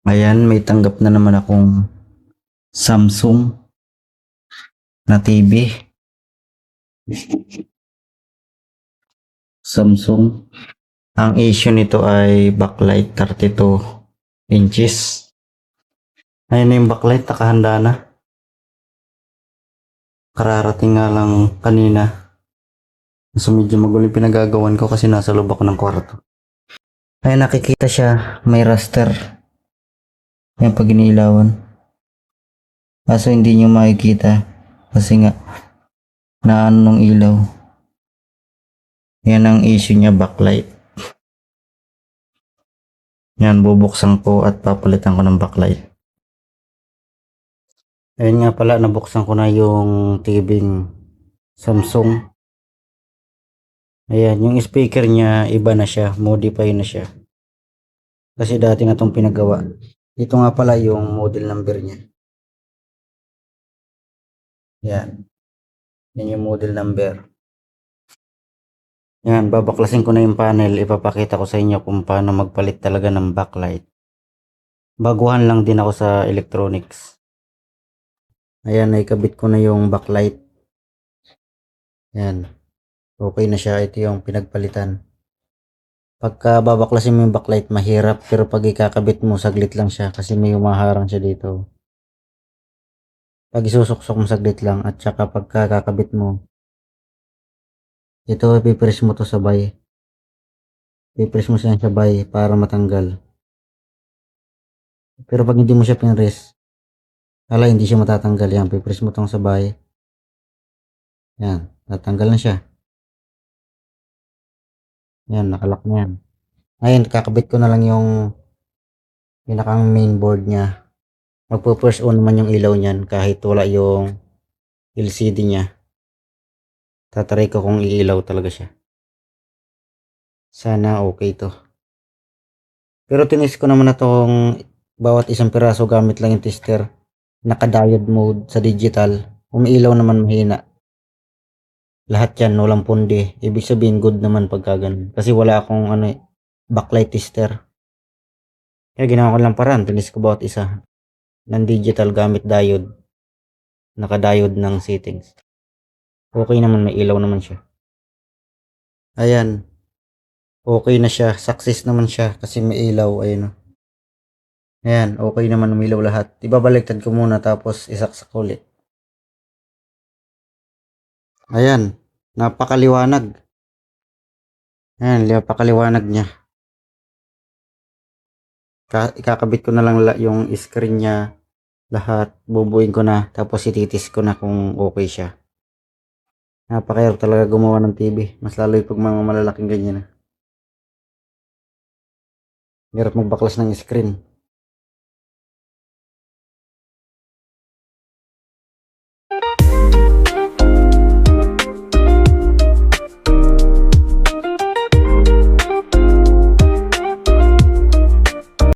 Ayan, may tanggap na naman akong Samsung na TV. Samsung. Ang issue nito ay backlight 32 inches. Ayun na yung backlight, nakahanda na. Kararating nga lang kanina. So medyo magulo yung pinagagawan ko kasi nasa loob ako ng kwarto. Ay nakikita siya, may raster. Yung pag inilawan. Kaso hindi nyo makikita kasi nga naano ng ilaw. Yan ang issue niya, backlight. Yan, bubuksan ko at papalitan ko ng backlight. Ayun nga pala, nabuksan ko na yung TV Samsung. Ayan, yung speaker niya iba na siya, modify na siya. Kasi dati na itong pinagawa. Ito nga pala yung model number niya. Yan. Yan yung model number. Yan, babaklasin ko na yung panel. Ipapakita ko sa inyo kung paano magpalit talaga ng backlight. Baguhan lang din ako sa electronics. Ayan, naikabit ko na yung backlight. Yan. Okay na siya. Ito yung pinagpalitan. Pagka babaklasin mo yung backlight, mahirap. Pero pag ikakabit mo, saglit lang siya. Kasi may humaharang siya dito. Pag isusuksok mo, saglit lang. At saka pagka kakabit mo, ito, ipipress mo to sabay. Ipipress mo siya sabay para matanggal. Pero pag hindi mo siya pinress, hindi siya matatanggal. Yan, pipress mo tong sabay. Yan, natanggal na siya. Yan, nakalock na yan. Ngayon, kakabit ko na lang yung pinakang mainboard niya. Magpo-first on naman yung ilaw niyan kahit wala yung LCD niya. Tataray ko kung iilaw talaga siya. Sana okay to. Pero tinis ko naman na tong bawat isang piraso gamit lang yung tester. Naka-diode mode sa digital. Umiilaw naman mahina. Lahat yan, walang pundi. Ibig sabihin good naman pagka ganun. Kasi wala akong backlight tester. Kaya ginawa ko lang paraan. Tinis ko bawat isa. Ng digital gamit diode. Naka-diode ng settings. Okay naman, may ilaw naman siya. Ayan. Okay na siya. Success naman siya kasi may ilaw. Ayun o. Ayan, okay naman, umilaw lahat. Ibabaliktad ko muna tapos isaksak ulit. Ayan, napakaliwanag. Ayan, napakaliwanag niya. Ikakabit ko na lang yung screen niya lahat. Bubuin ko na tapos ititis ko na kung okay siya. Napakahirap talaga gumawa ng TV. Mas lalo yung pag mga malalaking ganyan na. Hirap magbaklas ng screen.